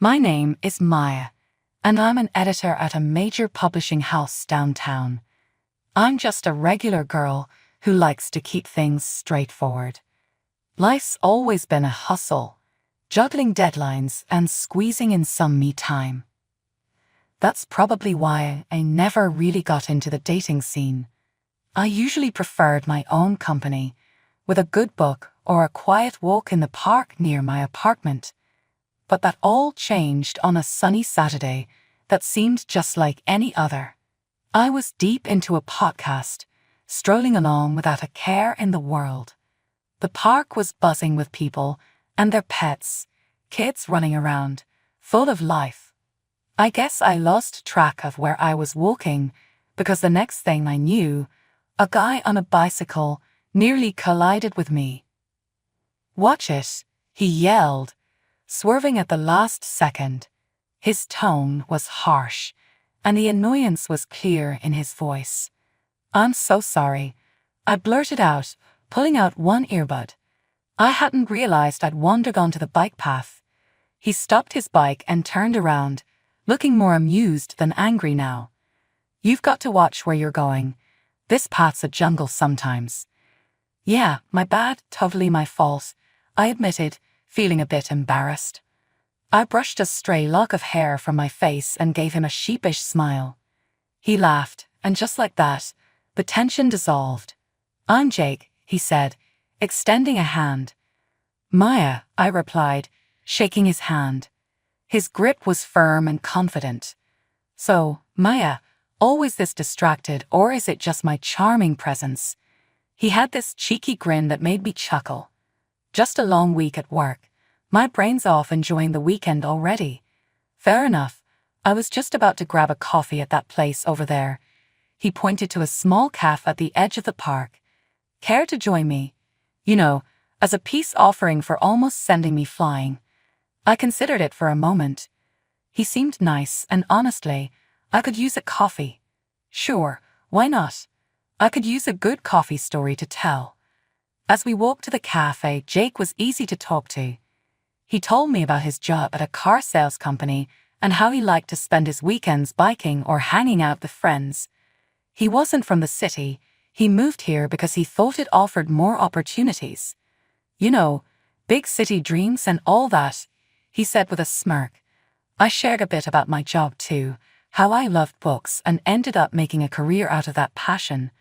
My name is Maya, and I'm an editor at a major publishing house downtown. I'm just a regular girl who likes to keep things straightforward. Life's always been a hustle, juggling deadlines and squeezing in some me time. That's probably why I never really got into the dating scene. I usually preferred my own company, with a good book or a quiet walk in the park near my apartment. But that all changed on a sunny Saturday that seemed just like any other. I was deep into a podcast, strolling along without a care in the world. The park was buzzing with people and their pets, kids running around, full of life. I guess I lost track of where I was walking because the next thing I knew, a guy on a bicycle nearly collided with me. "Watch it," he yelled, swerving at the last second. His tone was harsh, and the annoyance was clear in his voice. "I'm so sorry," I blurted out, pulling out one earbud. I hadn't realized I'd wandered onto the bike path. He stopped his bike and turned around, looking more amused than angry now. "You've got to watch where you're going. This path's a jungle sometimes." "Yeah, my bad, totally my fault," I admitted, feeling a bit embarrassed. I brushed a stray lock of hair from my face and gave him a sheepish smile. He laughed, and just like that, the tension dissolved. "I'm Jake," he said, extending a hand. "Maya," I replied, shaking his hand. His grip was firm and confident. "So, Maya, always this distracted, or is it just my charming presence?" He had this cheeky grin that made me chuckle. "Just a long week at work. My brain's off enjoying the weekend already." "Fair enough. I was just about to grab a coffee at that place over there." He pointed to a small cafe at the edge of the park. "Care to join me? You know, as a peace offering for almost sending me flying." I considered it for a moment. He seemed nice, and honestly, I could use a coffee. Sure, why not? I could use a good coffee story to tell. As we walked to the cafe, Jake was easy to talk to. He told me about his job at a car sales company and how he liked to spend his weekends biking or hanging out with friends. He wasn't from the city. He moved here because he thought it offered more opportunities. "You know, big city dreams and all that," he said with a smirk. I shared a bit about my job too, how I loved books and ended up making a career out of that passion.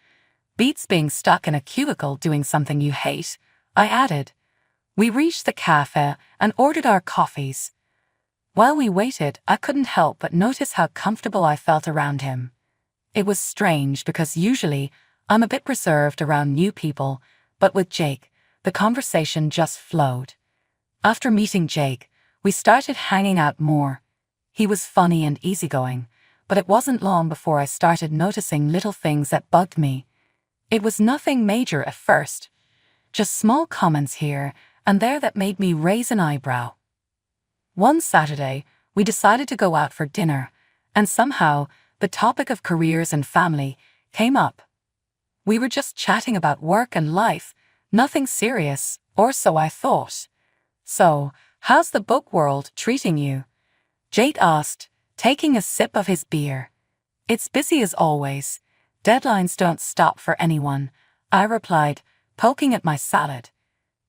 "Beats being stuck in a cubicle doing something you hate," I added. We reached the cafe and ordered our coffees. While we waited, I couldn't help but notice how comfortable I felt around him. It was strange because usually I'm a bit reserved around new people, but with Jake, the conversation just flowed. After meeting Jake, we started hanging out more. He was funny and easygoing, but it wasn't long before I started noticing little things that bugged me. It was nothing major at first, just small comments here and there that made me raise an eyebrow. One Saturday, we decided to go out for dinner, and somehow the topic of careers and family came up. We were just chatting about work and life, nothing serious, or so I thought. "So, how's the book world treating you?" Jake asked, taking a sip of his beer. "It's busy as always. Deadlines don't stop for anyone," I replied, poking at my salad.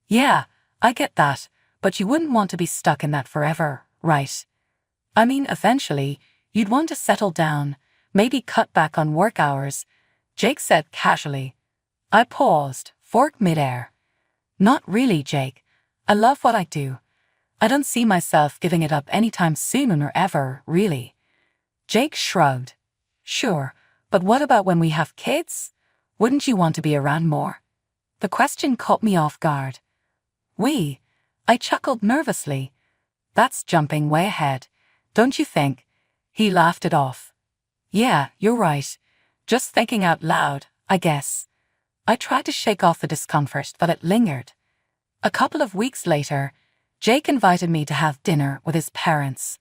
"Yeah, I get that, but you wouldn't want to be stuck in that forever, right? I mean, eventually, you'd want to settle down, maybe cut back on work hours," Jake said casually. I paused, fork midair. "Not really, Jake. I love what I do. I don't see myself giving it up anytime soon or ever, really." Jake shrugged. "Sure, but what about when we have kids? Wouldn't you want to be around more?" The question caught me off guard. "We?" I chuckled nervously. "That's jumping way ahead, don't you think?" He laughed it off. "Yeah, you're right. Just thinking out loud, I guess." I tried to shake off the discomfort, but it lingered. A couple of weeks later, Jake invited me to have dinner with his parents.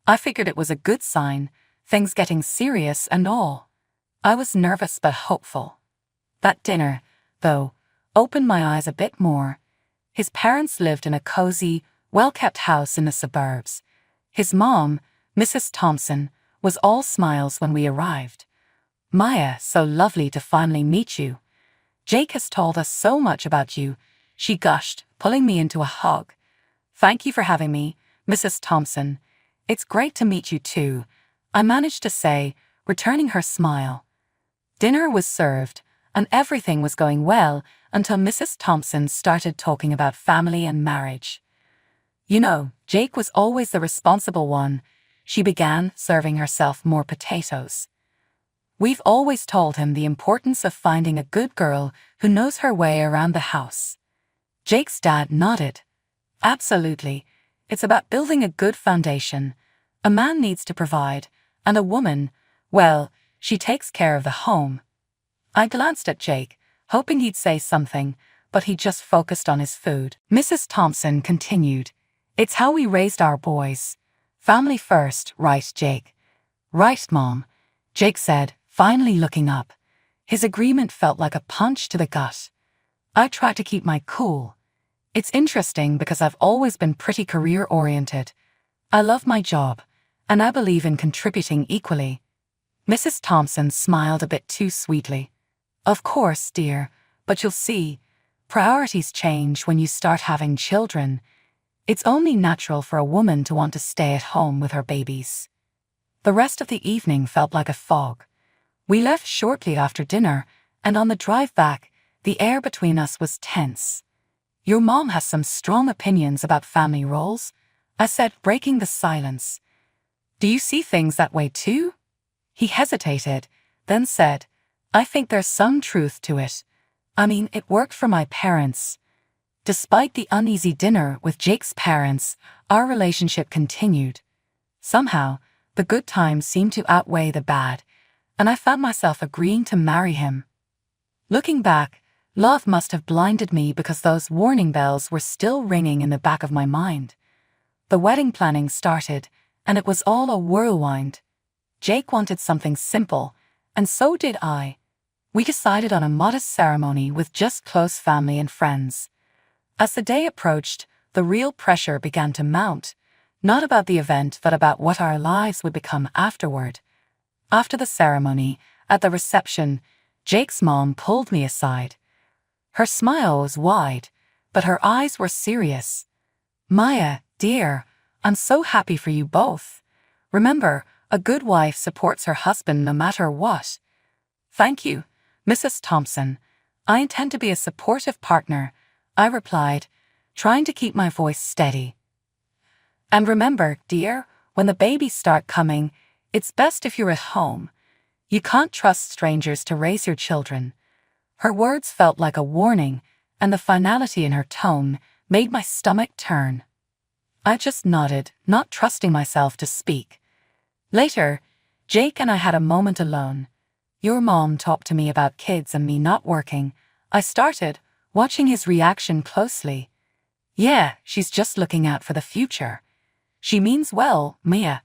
I figured it was a good sign, things getting serious and all. I was nervous but hopeful. That dinner, though, opened my eyes a bit more. His parents lived in a cozy, well-kept house in the suburbs. His mom, Mrs. Thompson, was all smiles when we arrived. "Maya, so lovely to finally meet you. Jake has told us so much about you," she gushed, pulling me into a hug. "Thank you for having me, Mrs. Thompson. It's great to meet you too," I managed to say, returning her smile. Dinner was served, and everything was going well until Mrs. Thompson started talking about family and marriage. "You know, Jake was always the responsible one," she began, serving herself more potatoes. "We've always told him the importance of finding a good girl who knows her way around the house." Jake's dad nodded. "Absolutely. It's about building a good foundation. A man needs to provide, and a woman, well, she takes care of the home." I glanced at Jake, hoping he'd say something, but he just focused on his food. Mrs. Thompson continued, "It's how we raised our boys. Family first, right, Jake?" "Right, Mom," Jake said, finally looking up. His agreement felt like a punch to the gut. I tried to keep my cool. It's interesting because I've always been pretty career-oriented. I love my job, and I believe in contributing equally. Mrs. Thompson smiled a bit too sweetly. "Of course, dear, but you'll see, priorities change when you start having children. It's only natural for a woman to want to stay at home with her babies." The rest of the evening felt like a fog. We left shortly after dinner, and on the drive back, the air between us was tense. "Your mom has some strong opinions about family roles," I said, breaking the silence. "Do you see things that way too?" He hesitated, then said, "I think there's some truth to it. I mean, it worked for my parents." Despite the uneasy dinner with Jake's parents, our relationship continued. Somehow, the good times seemed to outweigh the bad, and I found myself agreeing to marry him. Looking back, love must have blinded me because those warning bells were still ringing in the back of my mind. The wedding planning started, and it was all a whirlwind. Jake wanted something simple, and so did I. We decided on a modest ceremony with just close family and friends. As the day approached, the real pressure began to mount, not about the event but about what our lives would become afterward. After the ceremony, at the reception, Jake's mom pulled me aside. Her smile was wide, but her eyes were serious. "Maya, dear, I'm so happy for you both. Remember, a good wife supports her husband no matter what." "Thank you, Mrs. Thompson. I intend to be a supportive partner," I replied, trying to keep my voice steady. "And remember, dear, when the babies start coming, it's best if you're at home. You can't trust strangers to raise your children." Her words felt like a warning, and the finality in her tone made my stomach turn. I just nodded, not trusting myself to speak. Later, Jake and I had a moment alone. "Your mom talked to me about kids and me not working," I started, watching his reaction closely. "Yeah, she's just looking out for the future. She means well, Mia.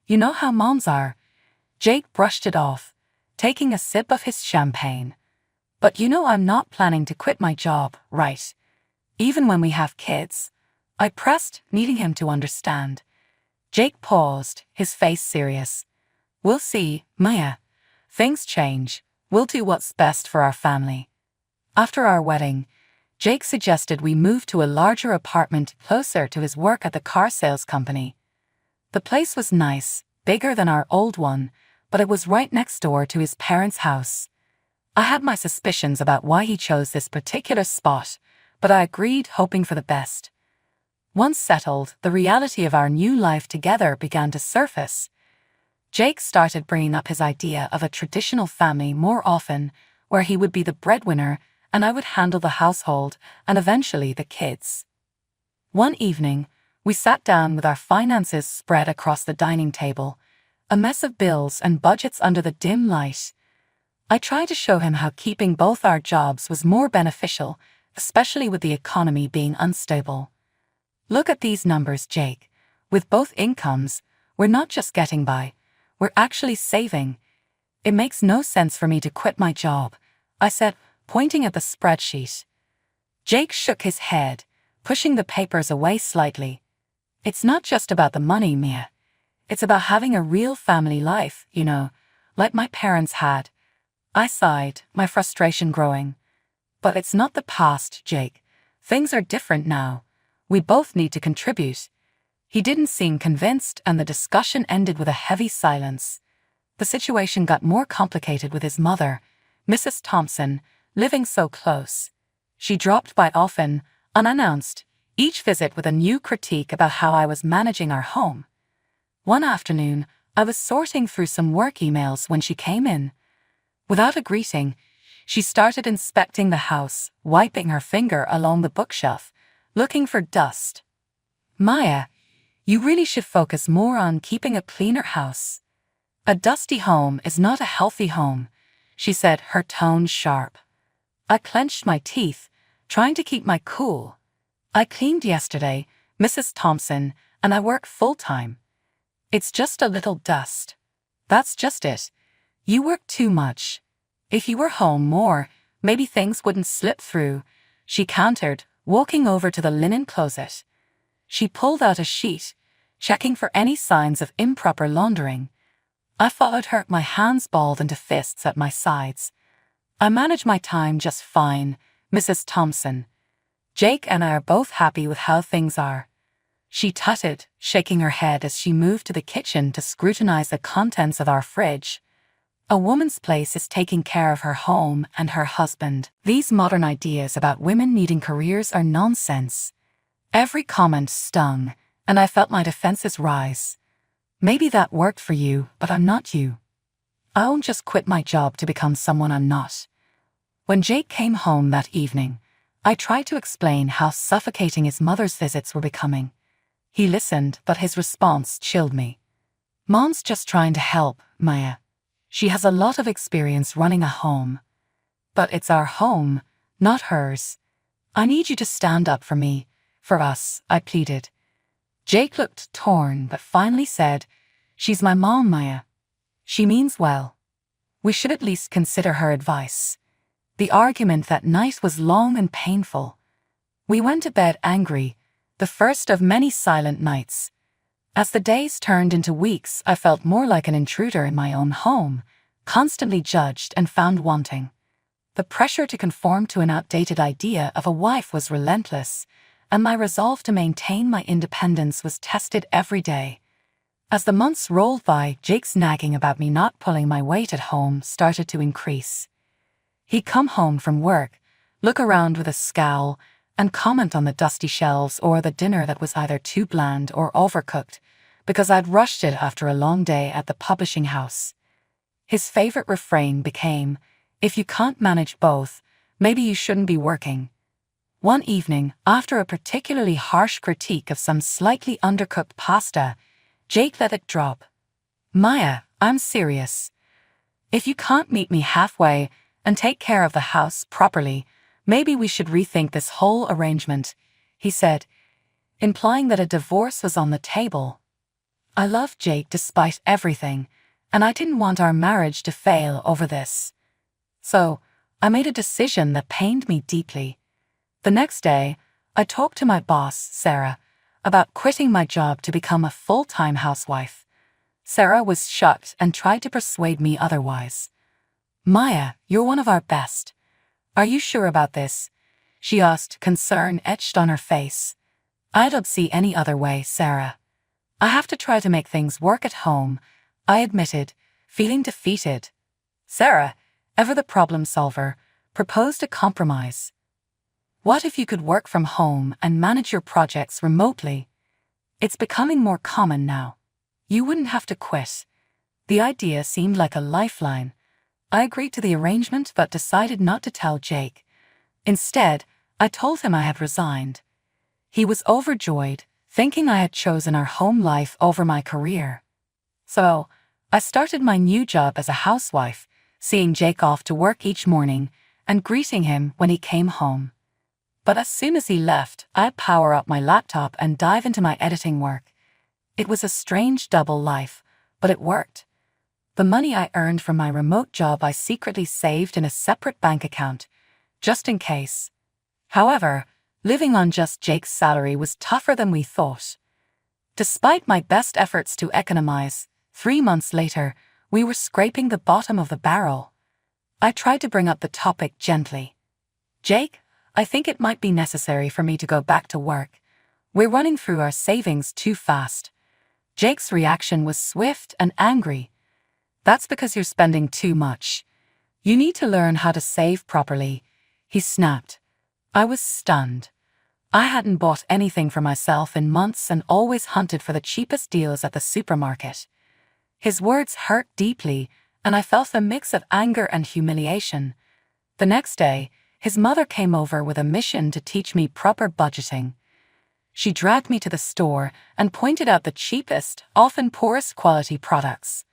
You know how moms are." Jake brushed it off, taking a sip of his champagne. "But you know I'm not planning to quit my job, right? Even when we have kids." I pressed, needing him to understand. Jake paused, his face serious. "We'll see, Mia. Things change. We'll do what's best for our family." After our wedding, Jake suggested we move to a larger apartment closer to his work at the car sales company. The place was nice, bigger than our old one, but it was right next door to his parents' house. I had my suspicions about why he chose this particular spot, but I agreed, hoping for the best. Once settled, the reality of our new life together began to surface. Jake started bringing up his idea of a traditional family more often, where he would be the breadwinner and I would handle the household and eventually the kids. One evening, we sat down with our finances spread across the dining table, a mess of bills and budgets under the dim light. I tried to show him how keeping both our jobs was more beneficial, especially with the economy being unstable. "Look at these numbers, Jake. With both incomes, we're not just getting by, we're actually saving. It makes no sense for me to quit my job," I said, pointing at the spreadsheet. Jake shook his head, pushing the papers away slightly. It's not just about the money, Mia. It's about having a real family life, like my parents had. I sighed, my frustration growing. But it's not the past, Jake. Things are different now. We both need to contribute. He didn't seem convinced, and the discussion ended with a heavy silence. The situation got more complicated with his mother, Mrs. Thompson, living so close. She dropped by often, unannounced, each visit with a new critique about how I was managing our home. One afternoon, I was sorting through some work emails when she came in. Without a greeting, she started inspecting the house, wiping her finger along the bookshelf, looking for dust. "Maya, you really should focus more on keeping a cleaner house. A dusty home is not a healthy home," she said, her tone sharp. I clenched my teeth, trying to keep my cool. "I cleaned yesterday, Mrs. Thompson, and I work full-time. It's just a little dust. That's just it. You work too much. If you were home more, maybe things wouldn't slip through," she countered, walking over to the linen closet. She pulled out a sheet, checking for any signs of improper laundering. I followed her, my hands balled into fists at my sides. "I manage my time just fine, Mrs. Thompson. Jake and I are both happy with how things are." She tutted, shaking her head as she moved to the kitchen to scrutinize the contents of our fridge. A woman's place is taking care of her home and her husband. These modern ideas about women needing careers are nonsense. Every comment stung, and I felt my defenses rise. "Maybe that worked for you, but I'm not you. I won't just quit my job to become someone I'm not." When Jake came home that evening, I tried to explain how suffocating his mother's visits were becoming. He listened, but his response chilled me. "Mom's just trying to help, Maya. She has a lot of experience running a home. But it's our home, not hers. I need you to stand up for me, for us," I pleaded. Jake looked torn, but finally said, "She's my mom, Maya. She means well. We should at least consider her advice." The argument that night was long and painful. We went to bed angry, the first of many silent nights. As the days turned into weeks, I felt more like an intruder in my own home, constantly judged and found wanting. The pressure to conform to an outdated idea of a wife was relentless, and my resolve to maintain my independence was tested every day. As the months rolled by, Jake's nagging about me not pulling my weight at home started to increase. He'd come home from work, look around with a scowl, and comment on the dusty shelves or the dinner that was either too bland or overcooked, because I'd rushed it after a long day at the publishing house. His favorite refrain became, "If you can't manage both, maybe you shouldn't be working." One evening, after a particularly harsh critique of some slightly undercooked pasta, Jake let it drop. "Maya, I'm serious. If you can't meet me halfway and take care of the house properly, maybe we should rethink this whole arrangement," he said, implying that a divorce was on the table. I loved Jake despite everything, and I didn't want our marriage to fail over this. So, I made a decision that pained me deeply. The next day, I talked to my boss, Sarah, about quitting my job to become a full-time housewife. Sarah was shocked and tried to persuade me otherwise. "Maya, you're one of our best. Are you sure about this?" she asked, concern etched on her face. "I don't see any other way, Sarah. I have to try to make things work at home," I admitted, feeling defeated. Sarah, ever the problem solver, proposed a compromise. "What if you could work from home and manage your projects remotely? It's becoming more common now. You wouldn't have to quit." The idea seemed like a lifeline. I agreed to the arrangement but decided not to tell Jake. Instead, I told him I had resigned. He was overjoyed, thinking I had chosen our home life over my career. So, I started my new job as a housewife, seeing Jake off to work each morning and greeting him when he came home. But as soon as he left, I'd power up my laptop and dive into my editing work. It was a strange double life, but it worked. The money I earned from my remote job I secretly saved in a separate bank account, just in case. However, living on just Jake's salary was tougher than we thought. Despite my best efforts to economize, 3 months later, we were scraping the bottom of the barrel. I tried to bring up the topic gently. Jake, I think it might be necessary for me to go back to work. We're running through our savings too fast. Jake's reaction was swift and angry. That's because you're spending too much. You need to learn how to save properly, he snapped. I was stunned. I hadn't bought anything for myself in months and always hunted for the cheapest deals at the supermarket. His words hurt deeply, and I felt a mix of anger and humiliation. The next day, his mother came over with a mission to teach me proper budgeting. She dragged me to the store and pointed out the cheapest, often poorest quality products.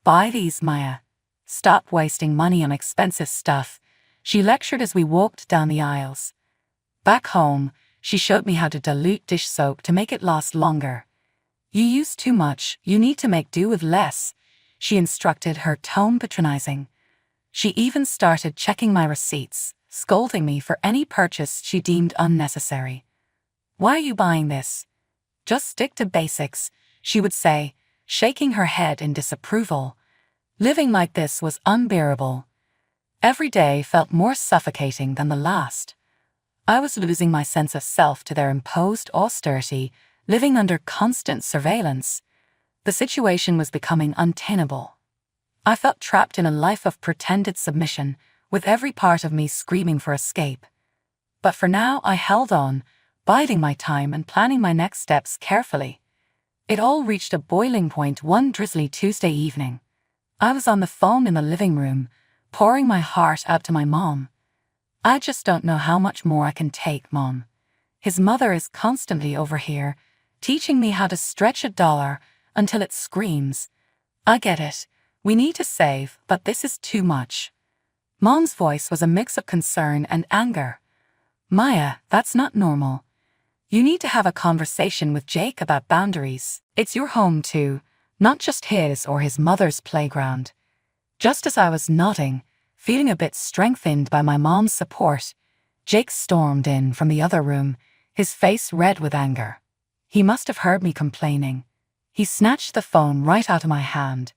Buy these, Maya. Stop wasting money on expensive stuff, she lectured as we walked down the aisles. Back home, she showed me how to dilute dish soap to make it last longer. You use too much, you need to make do with less, she instructed, her tone patronizing. She even started checking my receipts, scolding me for any purchase she deemed unnecessary. Why are you buying this? Just stick to basics, she would say, shaking her head in disapproval. Living like this was unbearable. Every day felt more suffocating than the last. I was losing my sense of self to their imposed austerity, living under constant surveillance. The situation was becoming untenable. I felt trapped in a life of pretended submission, with every part of me screaming for escape. But for now I held on, biding my time and planning my next steps carefully. It all reached a boiling point one drizzly Tuesday evening. I was on the phone in the living room, pouring my heart out to my mom. I just don't know how much more I can take, Mom. His mother is constantly over here, teaching me how to stretch $1 until it screams. I get it. We need to save, but this is too much. Mom's voice was a mix of concern and anger. Maya, that's not normal. You need to have a conversation with Jake about boundaries. It's your home too, not just his or his mother's playground. Just as I was nodding, feeling a bit strengthened by my mom's support, Jake stormed in from the other room, his face red with anger. He must have heard me complaining. He snatched the phone right out of my hand.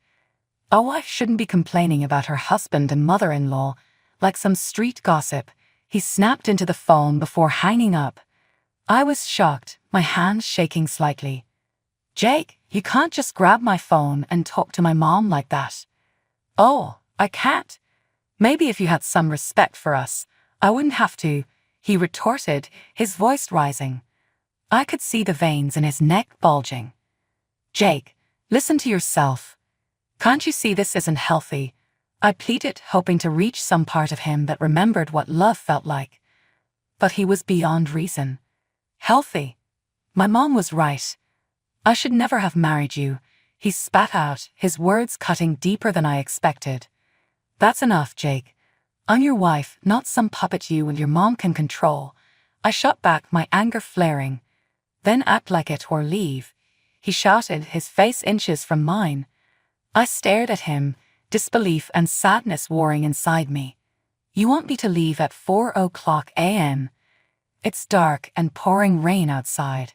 A wife shouldn't be complaining about her husband and mother-in-law like some street gossip. He snapped into the phone before hanging up. I was shocked, my hands shaking slightly. Jake, you can't just grab my phone and talk to my mom like that. Oh, I can't. Maybe if you had some respect for us, I wouldn't have to, he retorted, his voice rising. I could see the veins in his neck bulging. Jake, listen to yourself. Can't you see this isn't healthy? I pleaded, hoping to reach some part of him that remembered what love felt like. But he was beyond reason. Healthy? My mom was right. I should never have married you, he spat out, his words cutting deeper than I expected. That's enough, Jake. I'm your wife, not some puppet you and your mom can control. I shot back, my anger flaring. Then act like it or leave, he shouted, his face inches from mine. I stared at him, disbelief and sadness warring inside me. You want me to leave at 4:00 a.m.? It's dark and pouring rain outside.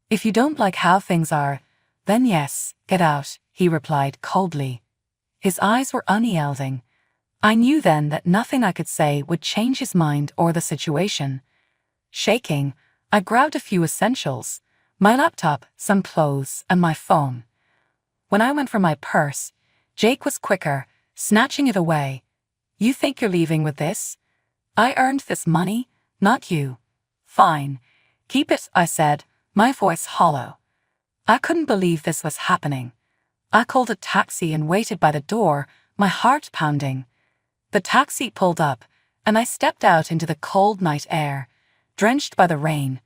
If you don't like how things are, then yes, get out, he replied coldly. His eyes were unyielding. I knew then that nothing I could say would change his mind or the situation. Shaking, I grabbed a few essentials, my laptop, some clothes, and my phone. When I went for my purse, Jake was quicker, snatching it away. You think you're leaving with this? I earned this money, not you. Fine. Keep it, I said, my voice hollow. I couldn't believe this was happening. I called a taxi and waited by the door, my heart pounding. The taxi pulled up, and I stepped out into the cold night air, drenched by the rain.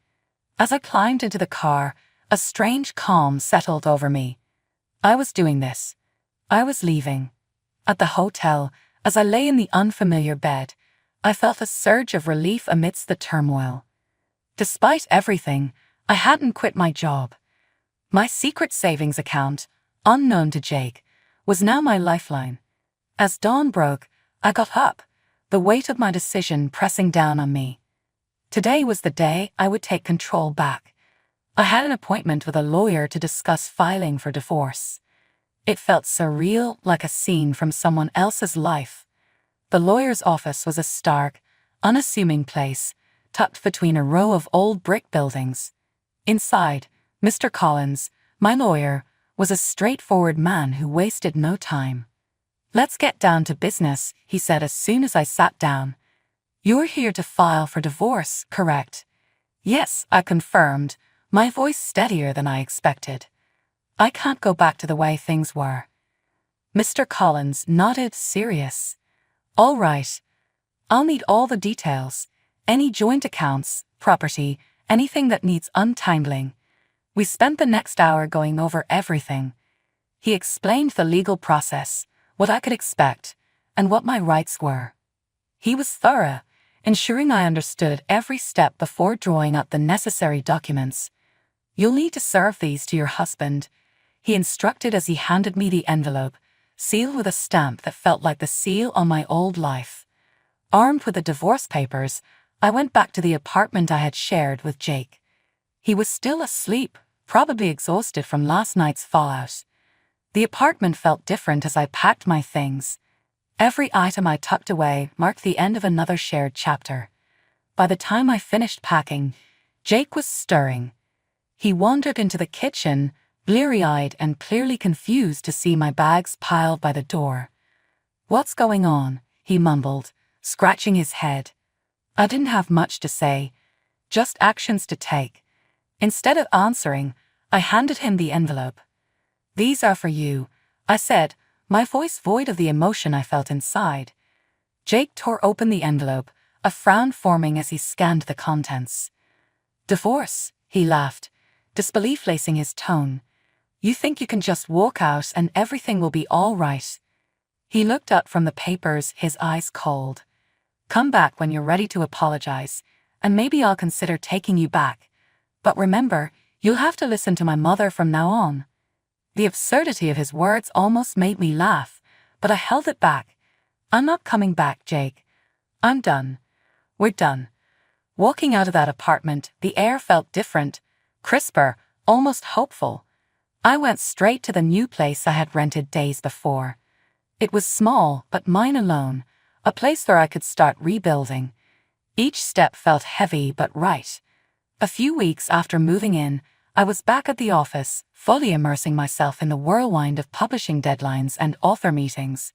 As I climbed into the car, a strange calm settled over me. I was doing this. I was leaving. At the hotel, as I lay in the unfamiliar bed, I felt a surge of relief amidst the turmoil. Despite everything, I hadn't quit my job. My secret savings account, unknown to Jake, was now my lifeline. As dawn broke, I got up, the weight of my decision pressing down on me. Today was the day I would take control back. I had an appointment with a lawyer to discuss filing for divorce. It felt surreal, like a scene from someone else's life. The lawyer's office was a stark, unassuming place, tucked between a row of old brick buildings. Inside, Mr. Collins, my lawyer, was a straightforward man who wasted no time. "Let's get down to business," he said as soon as I sat down. "You're here to file for divorce, correct?" "Yes," I confirmed, my voice steadier than I expected. "I can't go back to the way things were." Mr. Collins nodded, serious. "All right. I'll need all the details. Any joint accounts, property, anything that needs untangling." We spent the next hour going over everything. He explained the legal process, what I could expect, and what my rights were. He was thorough, ensuring I understood every step before drawing up the necessary documents. "You'll need to serve these to your husband," he instructed as he handed me the envelope, sealed with a stamp that felt like the seal on my old life. Armed with the divorce papers, I went back to the apartment I had shared with Jake. He was still asleep, probably exhausted from last night's fallout. The apartment felt different as I packed my things. Every item I tucked away marked the end of another shared chapter. By the time I finished packing, Jake was stirring. He wandered into the kitchen, bleary-eyed and clearly confused to see my bags piled by the door. "What's going on?" he mumbled, scratching his head. I didn't have much to say, just actions to take. Instead of answering, I handed him the envelope. "These are for you," I said, my voice void of the emotion I felt inside. Jake tore open the envelope, a frown forming as he scanned the contents. "Divorce," he laughed, disbelief lacing his tone. "You think you can just walk out and everything will be all right?" He looked up from the papers, his eyes cold. "Come back when you're ready to apologize, and maybe I'll consider taking you back. But remember, you'll have to listen to my mother from now on." The absurdity of his words almost made me laugh, but I held it back. "I'm not coming back, Jake. I'm done. We're done." Walking out of that apartment, the air felt different, crisper, almost hopeful. I went straight to the new place I had rented days before. It was small, but mine alone, a place where I could start rebuilding. Each step felt heavy but right. A few weeks after moving in, I was back at the office, fully immersing myself in the whirlwind of publishing deadlines and author meetings.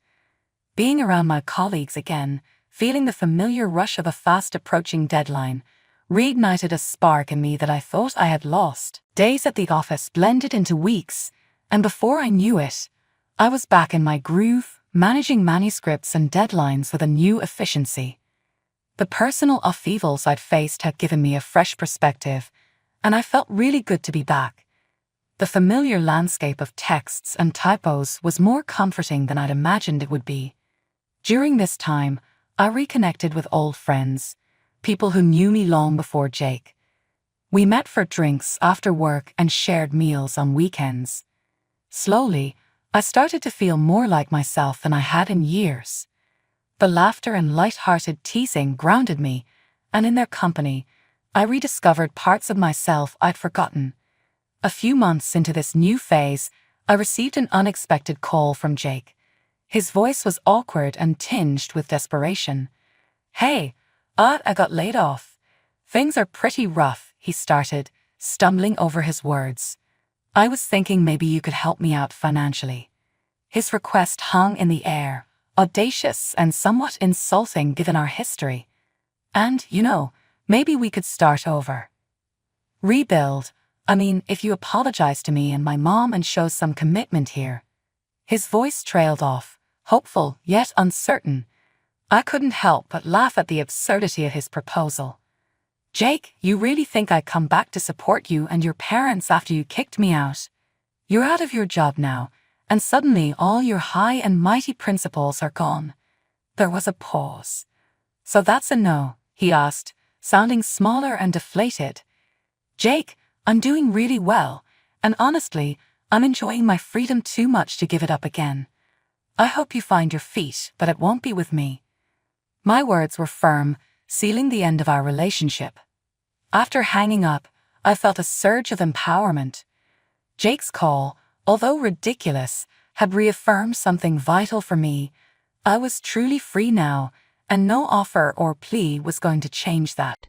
Being around my colleagues again, feeling the familiar rush of a fast-approaching deadline, reignited a spark in me that I thought I had lost. Days at the office blended into weeks, and before I knew it, I was back in my groove, managing manuscripts and deadlines with a new efficiency. The personal upheavals I'd faced had given me a fresh perspective, and I felt really good to be back. The familiar landscape of texts and typos was more comforting than I'd imagined it would be. During this time, I reconnected with old friends, people who knew me long before Jake. We met for drinks after work and shared meals on weekends. Slowly, I started to feel more like myself than I had in years. The laughter and light-hearted teasing grounded me, and in their company, I rediscovered parts of myself I'd forgotten. A few months into this new phase, I received an unexpected call from Jake. His voice was awkward and tinged with desperation. "Hey, I got laid off. Things are pretty rough," he started, stumbling over his words. "I was thinking maybe you could help me out financially." His request hung in the air, audacious and somewhat insulting given our history. "And, maybe we could start over. Rebuild. I mean, if you apologize to me and my mom and show some commitment here." His voice trailed off, hopeful yet uncertain. I couldn't help but laugh at the absurdity of his proposal. "Jake, you really think I'd come back to support you and your parents after you kicked me out? You're out of your job now, and suddenly all your high and mighty principles are gone." There was a pause. "So that's a no?" he asked, sounding smaller and deflated. "Jake, I'm doing really well, and honestly, I'm enjoying my freedom too much to give it up again. I hope you find your feet, but it won't be with me." My words were firm, sealing the end of our relationship. After hanging up, I felt a surge of empowerment. Jake's call, although ridiculous, had reaffirmed something vital for me. I was truly free now, and no offer or plea was going to change that.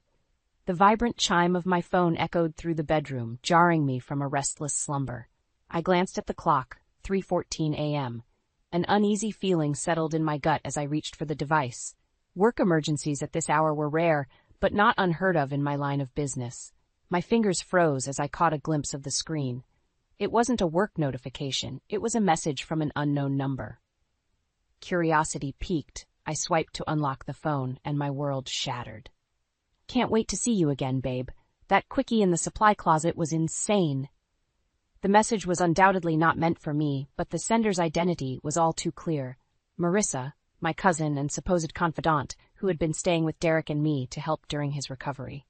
The vibrant chime of my phone echoed through the bedroom, jarring me from a restless slumber. I glanced at the clock, 3:14 a.m. An uneasy feeling settled in my gut as I reached for the device. Work emergencies at this hour were rare, but not unheard of in my line of business. My fingers froze as I caught a glimpse of the screen. It wasn't a work notification, it was a message from an unknown number. Curiosity piqued. I swiped to unlock the phone, and my world shattered. "Can't wait to see you again, babe. That quickie in the supply closet was insane." The message was undoubtedly not meant for me, but the sender's identity was all too clear. Marissa, my cousin and supposed confidant, who had been staying with Derek and me to help during his recovery.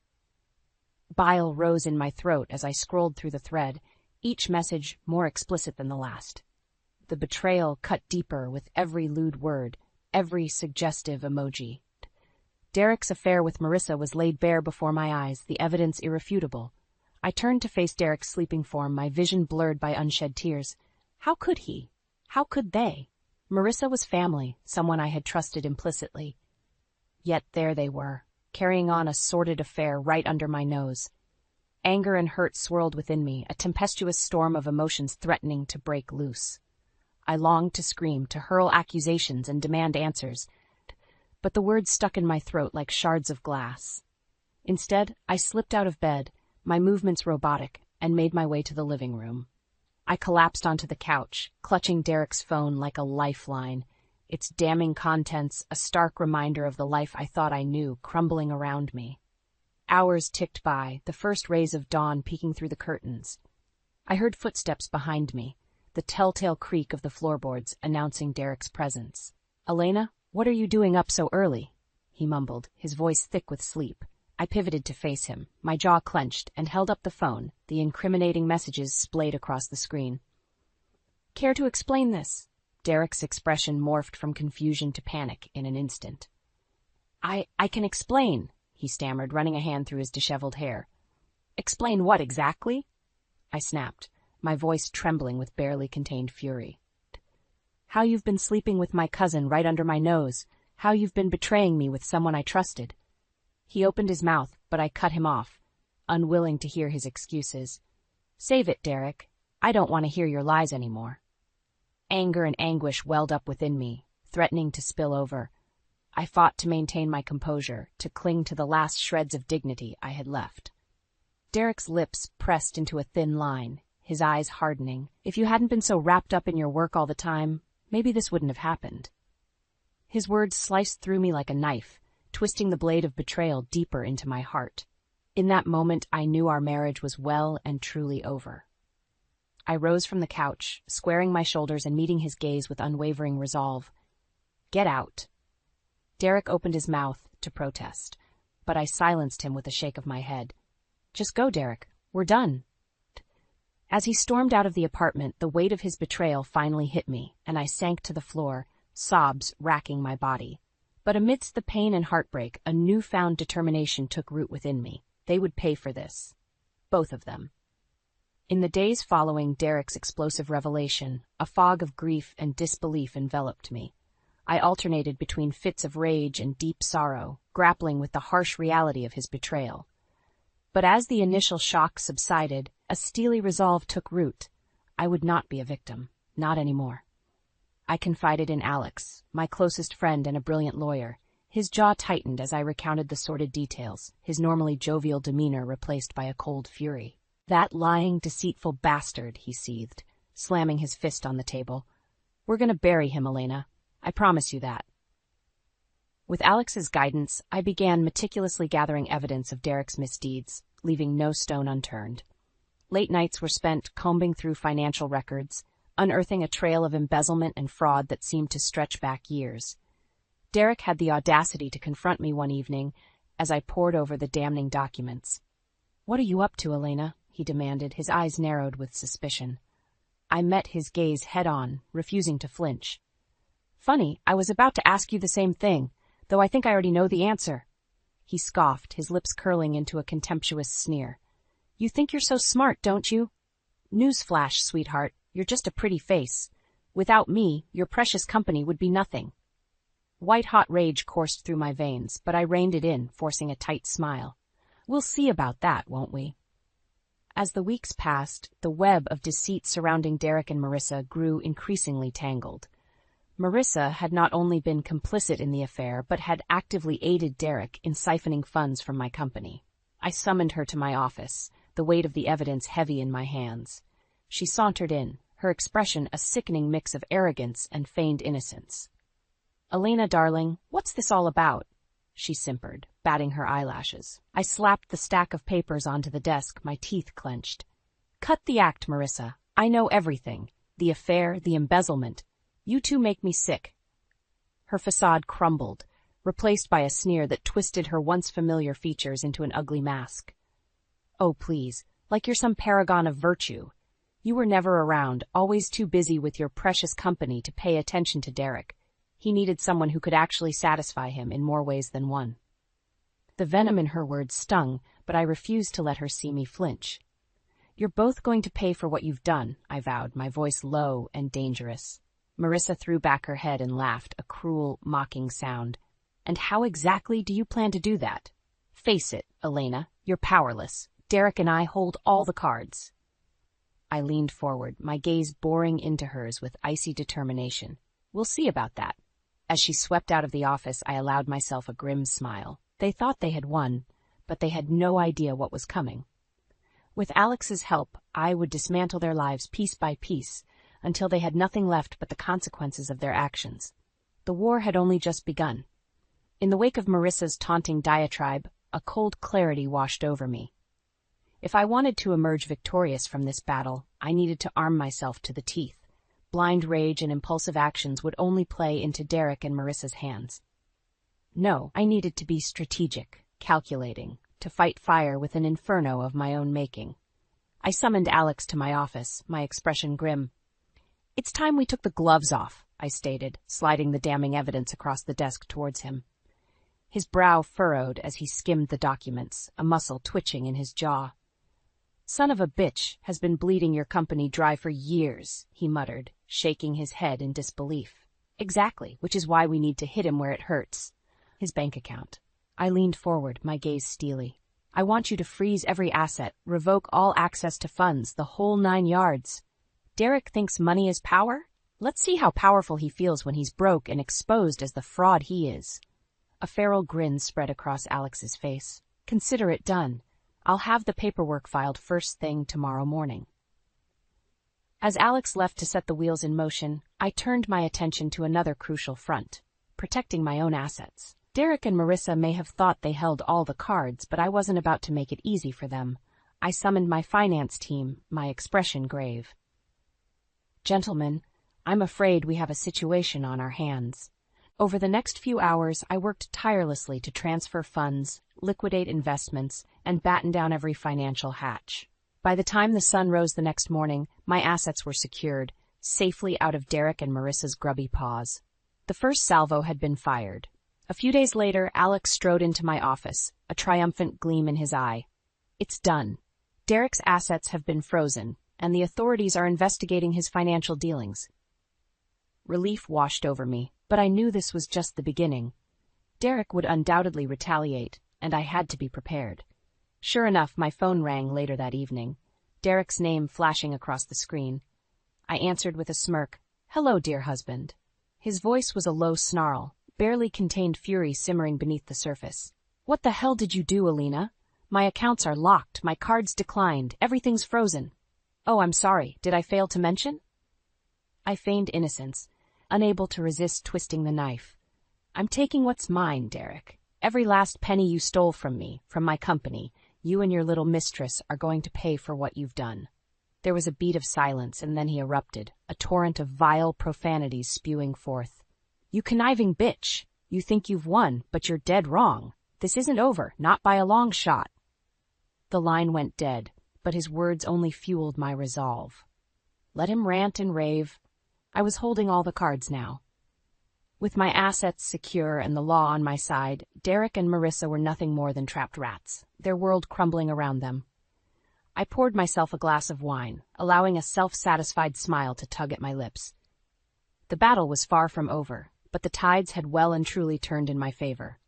Bile rose in my throat as I scrolled through the thread, each message more explicit than the last. The betrayal cut deeper with every lewd word, every suggestive emoji. Derek's affair with Marissa was laid bare before my eyes, the evidence irrefutable. I turned to face Derek's sleeping form, my vision blurred by unshed tears. How could he? How could they? Marissa was family, someone I had trusted implicitly. Yet there they were, carrying on a sordid affair right under my nose. Anger and hurt swirled within me, a tempestuous storm of emotions threatening to break loose. I longed to scream, to hurl accusations and demand answers, but the words stuck in my throat like shards of glass. Instead, I slipped out of bed, my movements robotic, and made my way to the living room. I collapsed onto the couch, clutching Derek's phone like a lifeline, its damning contents a stark reminder of the life I thought I knew crumbling around me. Hours ticked by, the first rays of dawn peeking through the curtains. I heard footsteps behind me, the telltale creak of the floorboards announcing Derek's presence. "Elena, what are you doing up so early?" he mumbled, his voice thick with sleep. I pivoted to face him, my jaw clenched, and held up the phone, the incriminating messages splayed across the screen. "Care to explain this?" Derek's expression morphed from confusion to panic in an instant. I can explain," he stammered, running a hand through his disheveled hair. "Explain what exactly?" I snapped, my voice trembling with barely contained fury. "How you've been sleeping with my cousin right under my nose, how you've been betraying me with someone I trusted." He opened his mouth, but I cut him off, unwilling to hear his excuses. "Save it, Derek. I don't want to hear your lies anymore." Anger and anguish welled up within me, threatening to spill over. I fought to maintain my composure, to cling to the last shreds of dignity I had left. Derek's lips pressed into a thin line, his eyes hardening. "If you hadn't been so wrapped up in your work all the time, maybe this wouldn't have happened." His words sliced through me like a knife, twisting the blade of betrayal deeper into my heart. In that moment, I knew our marriage was well and truly over. I rose from the couch, squaring my shoulders and meeting his gaze with unwavering resolve. "Get out." Derek opened his mouth to protest, but I silenced him with a shake of my head. "Just go, Derek. We're done." As he stormed out of the apartment, the weight of his betrayal finally hit me, and I sank to the floor, sobs racking my body. But amidst the pain and heartbreak, a newfound determination took root within me. They would pay for this. Both of them. In the days following Derek's explosive revelation, a fog of grief and disbelief enveloped me. I alternated between fits of rage and deep sorrow, grappling with the harsh reality of his betrayal. But as the initial shock subsided, a steely resolve took root. I would not be a victim, not anymore. I confided in Alex, my closest friend and a brilliant lawyer. His jaw tightened as I recounted the sordid details, his normally jovial demeanor replaced by a cold fury. "That lying, deceitful bastard," he seethed, slamming his fist on the table. "We're going to bury him, Elena. I promise you that." With Alex's guidance, I began meticulously gathering evidence of Derek's misdeeds, leaving no stone unturned. Late nights were spent combing through financial records, unearthing a trail of embezzlement and fraud that seemed to stretch back years. Derek had the audacity to confront me one evening as I pored over the damning documents. "What are you up to, Elena?" he demanded, his eyes narrowed with suspicion. I met his gaze head-on, refusing to flinch. "Funny, I was about to ask you the same thing, though I think I already know the answer." He scoffed, his lips curling into a contemptuous sneer. You think you're so smart, don't you? Newsflash, sweetheart, you're just a pretty face. Without me, your precious company would be nothing. White-hot rage coursed through my veins, but I reined it in, forcing a tight smile. We'll see about that, won't we? As the weeks passed, the web of deceit surrounding Derek and Marissa grew increasingly tangled. Marissa had not only been complicit in the affair, but had actively aided Derek in siphoning funds from my company. I summoned her to my office, the weight of the evidence heavy in my hands. She sauntered in, her expression a sickening mix of arrogance and feigned innocence. "Elena, darling, what's this all about?" she simpered, batting her eyelashes. I slapped the stack of papers onto the desk, my teeth clenched. "Cut the act, Marissa. I know everything. The affair, the embezzlement. You two make me sick." Her facade crumbled, replaced by a sneer that twisted her once familiar features into an ugly mask. "Oh, please, like you're some paragon of virtue. You were never around, always too busy with your precious company to pay attention to Derek. He needed someone who could actually satisfy him in more ways than one." The venom in her words stung, but I refused to let her see me flinch. "You're both going to pay for what you've done," I vowed, my voice low and dangerous. Marissa threw back her head and laughed, a cruel, mocking sound. "And how exactly do you plan to do that? Face it, Elena, you're powerless. Derek and I hold all the cards." I leaned forward, my gaze boring into hers with icy determination. "We'll see about that." As she swept out of the office, I allowed myself a grim smile. They thought they had won, but they had no idea what was coming. With Alex's help, I would dismantle their lives piece by piece, until they had nothing left but the consequences of their actions. The war had only just begun. In the wake of Marissa's taunting diatribe, a cold clarity washed over me. If I wanted to emerge victorious from this battle, I needed to arm myself to the teeth. Blind rage and impulsive actions would only play into Derek and Marissa's hands. No, I needed to be strategic, calculating, to fight fire with an inferno of my own making. I summoned Alex to my office, my expression grim. "It's time we took the gloves off," I stated, sliding the damning evidence across the desk towards him. His brow furrowed as he skimmed the documents, a muscle twitching in his jaw. "Son of a bitch has been bleeding your company dry for years," he muttered, shaking his head in disbelief. "Exactly, which is why we need to hit him where it hurts. His bank account." I leaned forward, my gaze steely. "I want you to freeze every asset, revoke all access to funds, the whole 9 yards. Derek thinks money is power? Let's see how powerful he feels when he's broke and exposed as the fraud he is." A feral grin spread across Alex's face. "Consider it done. I'll have the paperwork filed first thing tomorrow morning." As Alex left to set the wheels in motion, I turned my attention to another crucial front, protecting my own assets. Derek and Marissa may have thought they held all the cards, but I wasn't about to make it easy for them. I summoned my finance team, my expression grave. "Gentlemen, I'm afraid we have a situation on our hands." Over the next few hours, I worked tirelessly to transfer funds, liquidate investments, and batten down every financial hatch. By the time the sun rose the next morning, my assets were secured, safely out of Derek and Marissa's grubby paws. The first salvo had been fired. A few days later, Alex strode into my office, a triumphant gleam in his eye. "It's done. Derek's assets have been frozen, and the authorities are investigating his financial dealings." Relief washed over me, but I knew this was just the beginning. Derek would undoubtedly retaliate, and I had to be prepared. Sure enough, my phone rang later that evening, Derek's name flashing across the screen. I answered with a smirk. "Hello, dear husband." His voice was a low snarl, barely contained fury simmering beneath the surface. "What the hell did you do, Alina? My accounts are locked, my cards declined, everything's frozen." "Oh, I'm sorry, did I fail to mention?" I feigned innocence, unable to resist twisting the knife. "I'm taking what's mine, Derek. Every last penny you stole from me, from my company, you and your little mistress are going to pay for what you've done." There was a beat of silence, and then he erupted, a torrent of vile profanities spewing forth. "You conniving bitch! You think you've won, but you're dead wrong. This isn't over, not by a long shot." The line went dead, but his words only fueled my resolve. Let him rant and rave. I was holding all the cards now. With my assets secure and the law on my side, Derek and Marissa were nothing more than trapped rats, their world crumbling around them. I poured myself a glass of wine, allowing a self-satisfied smile to tug at my lips. The battle was far from over, but the tides had well and truly turned in my favor.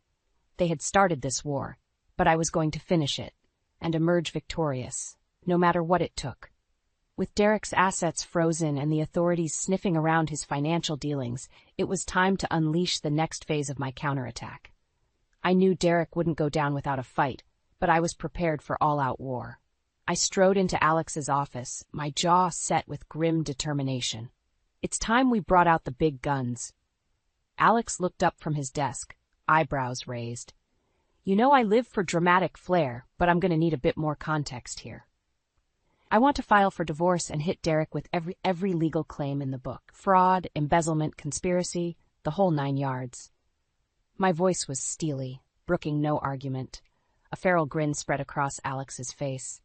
They had started this war, but I was going to finish it, and emerge victorious, no matter what it took. With Derek's assets frozen and the authorities sniffing around his financial dealings, it was time to unleash the next phase of my counterattack. I knew Derek wouldn't go down without a fight, but I was prepared for all-out war. I strode into Alex's office, my jaw set with grim determination. It's time we brought out the big guns. Alex looked up from his desk, eyebrows raised. You know I live for dramatic flair, but I'm going to need a bit more context here. I want to file for divorce and hit Derek with every legal claim in the book. Fraud, embezzlement, conspiracy, the whole 9 yards. My voice was steely, brooking no argument. A feral grin spread across Alex's face.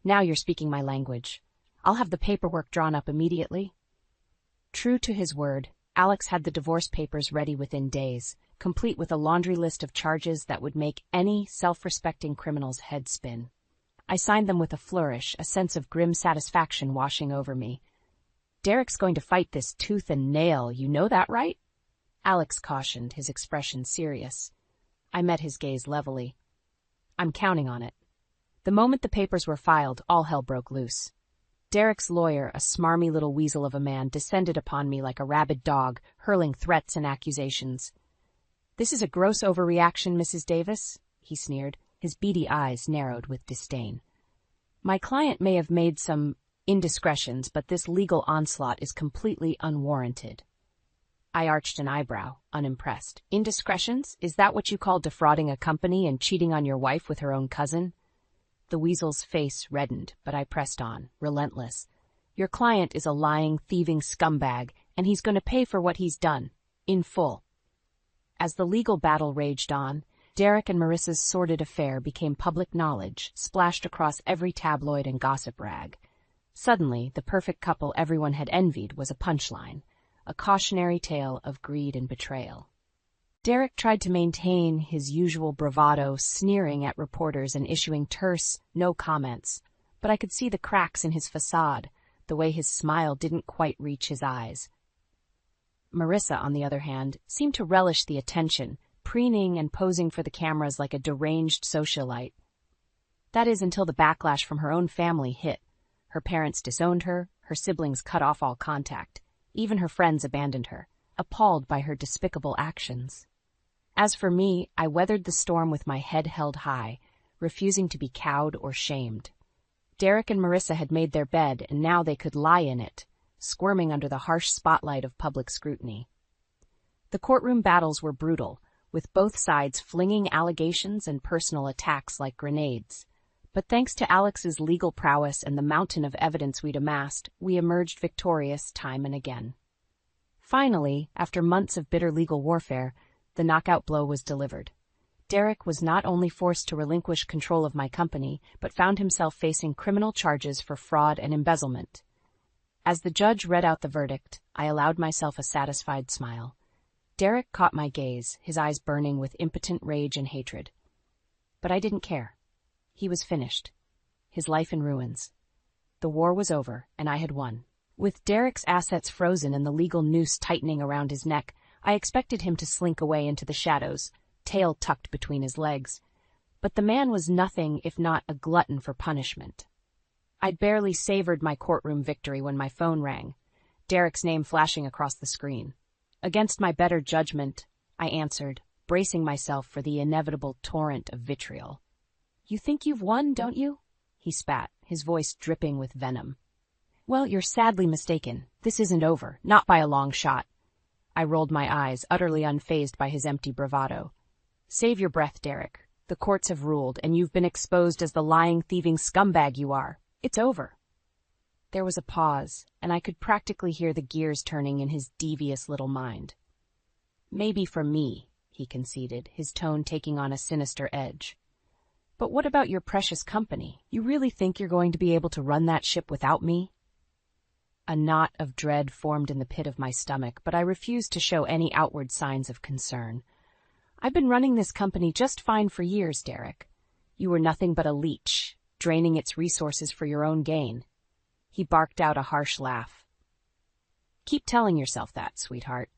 Now you're speaking my language. I'll have the paperwork drawn up immediately. True to his word, Alex had the divorce papers ready within days, complete with a laundry list of charges that would make any self-respecting criminal's head spin. I signed them with a flourish, a sense of grim satisfaction washing over me. Derek's going to fight this tooth and nail, you know that, right? Alex cautioned, his expression serious. I met his gaze levelly. I'm counting on it. The moment the papers were filed, all hell broke loose. Derek's lawyer, a smarmy little weasel of a man, descended upon me like a rabid dog, hurling threats and accusations. This is a gross overreaction, Mrs. Davis, he sneered, his beady eyes narrowed with disdain. My client may have made some indiscretions, but this legal onslaught is completely unwarranted. I arched an eyebrow, unimpressed. Indiscretions? Is that what you call defrauding a company and cheating on your wife with her own cousin? The weasel's face reddened, but I pressed on, relentless. Your client is a lying, thieving scumbag, and he's going to pay for what he's done, in full. As the legal battle raged on, Derek and Marissa's sordid affair became public knowledge, splashed across every tabloid and gossip rag. Suddenly, the perfect couple everyone had envied was a punchline, a cautionary tale of greed and betrayal. Derek tried to maintain his usual bravado, sneering at reporters and issuing terse, no comments, but I could see the cracks in his facade, the way his smile didn't quite reach his eyes. Marissa, on the other hand, seemed to relish the attention, preening and posing for the cameras like a deranged socialite. That is, until the backlash from her own family hit. Her parents disowned her, her siblings cut off all contact. Even her friends abandoned her, appalled by her despicable actions. As for me, I weathered the storm with my head held high, refusing to be cowed or shamed. Derek and Marissa had made their bed, and now they could lie in it, squirming under the harsh spotlight of public scrutiny. The courtroom battles were brutal, with both sides flinging allegations and personal attacks like grenades. But thanks to Alex's legal prowess and the mountain of evidence we'd amassed, we emerged victorious time and again. Finally, after months of bitter legal warfare, the knockout blow was delivered. Derek was not only forced to relinquish control of my company, but found himself facing criminal charges for fraud and embezzlement. As the judge read out the verdict, I allowed myself a satisfied smile. Derek caught my gaze, his eyes burning with impotent rage and hatred. But I didn't care. He was finished. His life in ruins. The war was over, and I had won. With Derek's assets frozen and the legal noose tightening around his neck, I expected him to slink away into the shadows, tail tucked between his legs. But the man was nothing if not a glutton for punishment. I'd barely savored my courtroom victory when my phone rang, Derek's name flashing across the screen. Against my better judgment, I answered, bracing myself for the inevitable torrent of vitriol. You think you've won, don't you? He spat, his voice dripping with venom. Well, you're sadly mistaken. This isn't over, not by a long shot. I rolled my eyes, utterly unfazed by his empty bravado. Save your breath, Derek. The courts have ruled, and you've been exposed as the lying, thieving scumbag you are. It's over. There was a pause, and I could practically hear the gears turning in his devious little mind. Maybe for me, he conceded, his tone taking on a sinister edge. But what about your precious company? You really think you're going to be able to run that ship without me? A knot of dread formed in the pit of my stomach, but I refused to show any outward signs of concern. I've been running this company just fine for years, Derek. You were nothing but a leech, draining its resources for your own gain. He barked out a harsh laugh. Keep telling yourself that, sweetheart.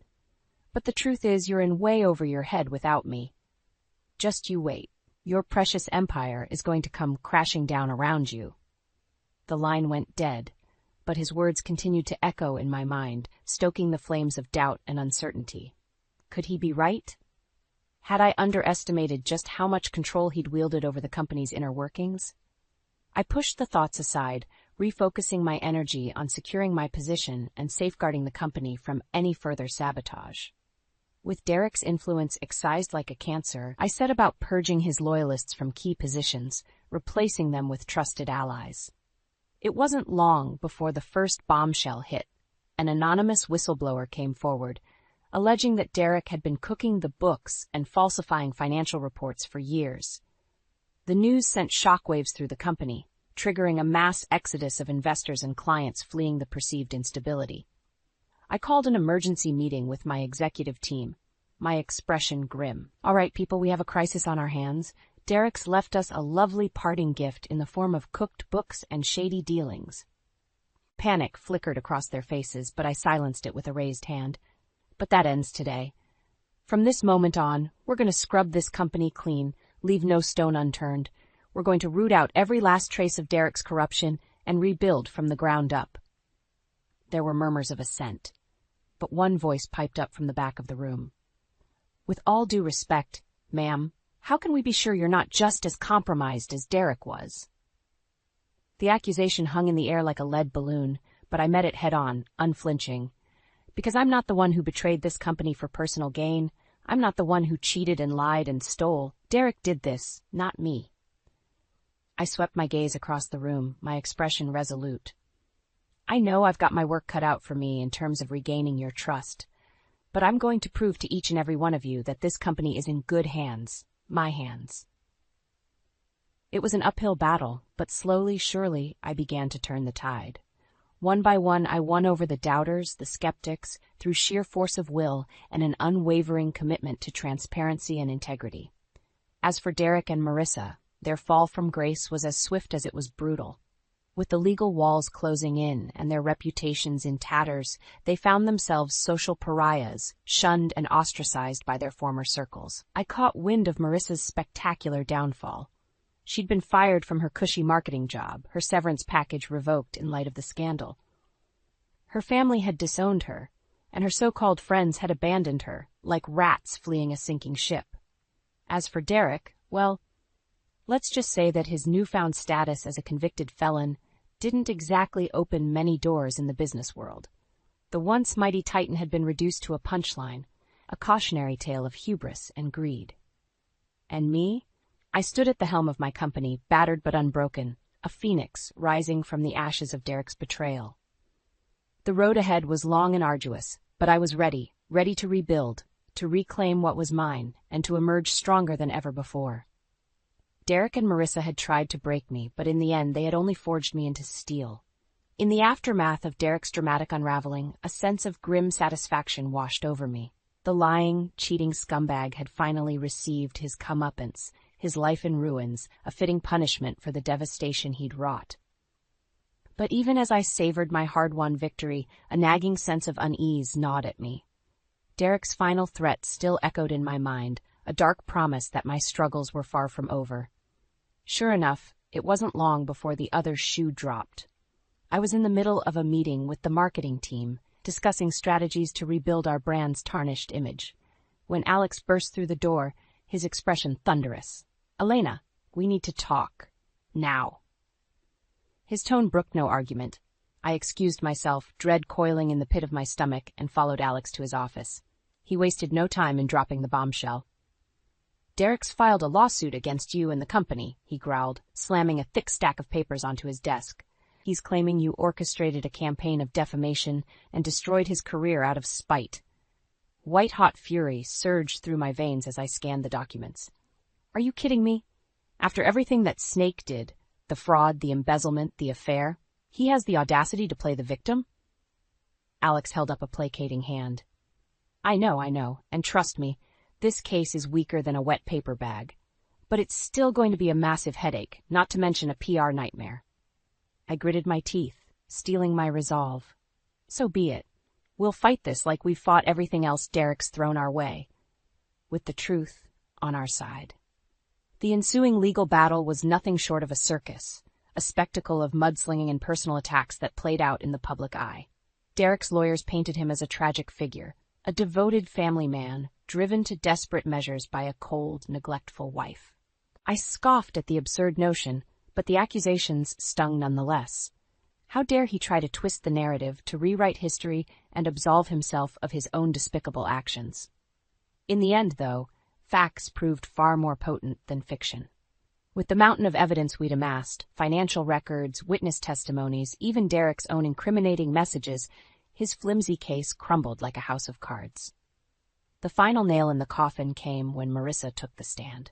But the truth is you're in way over your head without me. Just you wait. Your precious empire is going to come crashing down around you. The line went dead, but his words continued to echo in my mind, stoking the flames of doubt and uncertainty. Could he be right? Had I underestimated just how much control he'd wielded over the company's inner workings? I pushed the thoughts aside, refocusing my energy on securing my position and safeguarding the company from any further sabotage. With Derek's influence excised like a cancer, I set about purging his loyalists from key positions, replacing them with trusted allies. It wasn't long before the first bombshell hit. An anonymous whistleblower came forward, alleging that Derek had been cooking the books and falsifying financial reports for years. The news sent shockwaves through the company, triggering a mass exodus of investors and clients fleeing the perceived instability. I called an emergency meeting with my executive team, my expression grim. All right, people, we have a crisis on our hands. Derek's left us a lovely parting gift in the form of cooked books and shady dealings. Panic flickered across their faces, but I silenced it with a raised hand. But that ends today. From this moment on, we're going to scrub this company clean, leave no stone unturned. We're going to root out every last trace of Derek's corruption and rebuild from the ground up. There were murmurs of assent, but one voice piped up from the back of the room. With all due respect, ma'am, how can we be sure you're not just as compromised as Derek was? The accusation hung in the air like a lead balloon, but I met it head-on, unflinching. Because I'm not the one who betrayed this company for personal gain. I'm not the one who cheated and lied and stole. Derek did this, not me. I swept my gaze across the room, my expression resolute. I know I've got my work cut out for me in terms of regaining your trust, but I'm going to prove to each and every one of you that this company is in good hands, my hands. It was an uphill battle, but slowly, surely, I began to turn the tide. One by one, I won over the doubters, the skeptics, through sheer force of will and an unwavering commitment to transparency and integrity. As for Derek and Marissa, their fall from grace was as swift as it was brutal. With the legal walls closing in and their reputations in tatters, they found themselves social pariahs, shunned and ostracized by their former circles. I caught wind of Marissa's spectacular downfall. She'd been fired from her cushy marketing job, her severance package revoked in light of the scandal. Her family had disowned her, and her so-called friends had abandoned her, like rats fleeing a sinking ship. As for Derek, well, let's just say that his newfound status as a convicted felon didn't exactly open many doors in the business world. The once mighty titan had been reduced to a punchline, a cautionary tale of hubris and greed. And me? I stood at the helm of my company, battered but unbroken, a phoenix rising from the ashes of Derek's betrayal. The road ahead was long and arduous, but I was ready to rebuild, to reclaim what was mine, and to emerge stronger than ever before. Derek and Marissa had tried to break me, but in the end they had only forged me into steel. In the aftermath of Derek's dramatic unraveling, a sense of grim satisfaction washed over me. The lying, cheating scumbag had finally received his comeuppance, his life in ruins, a fitting punishment for the devastation he'd wrought. But even as I savored my hard-won victory, a nagging sense of unease gnawed at me. Derek's final threat still echoed in my mind, a dark promise that my struggles were far from over. Sure enough, it wasn't long before the other shoe dropped. I was in the middle of a meeting with the marketing team, discussing strategies to rebuild our brand's tarnished image, when Alex burst through the door, his expression thunderous. "Elena, we need to talk. Now." His tone brooked no argument. I excused myself, dread coiling in the pit of my stomach, and followed Alex to his office. He wasted no time in dropping the bombshell. "Derek's filed a lawsuit against you and the company," he growled, slamming a thick stack of papers onto his desk. "He's claiming you orchestrated a campaign of defamation and destroyed his career out of spite." White-hot fury surged through my veins as I scanned the documents. Are you kidding me? After everything that Snake did, the fraud, the embezzlement, the affair, he has the audacity to play the victim? Alex held up a placating hand. I know, and trust me, this case is weaker than a wet paper bag. but it's still going to be a massive headache, not to mention a PR nightmare. I gritted my teeth, steeling my resolve. So be it. We'll fight this like we've fought everything else Derek's thrown our way, with the truth on our side. The ensuing legal battle was nothing short of a circus, a spectacle of mudslinging and personal attacks that played out in the public eye. Derek's lawyers painted him as a tragic figure, a devoted family man, driven to desperate measures by a cold, neglectful wife. I scoffed at the absurd notion, but the accusations stung nonetheless. How dare he try to twist the narrative, to rewrite history and absolve himself of his own despicable actions? In the end, though, facts proved far more potent than fiction. With the mountain of evidence we'd amassed, financial records, witness testimonies, even Derek's own incriminating messages, his flimsy case crumbled like a house of cards. The final nail in the coffin came when Marissa took the stand.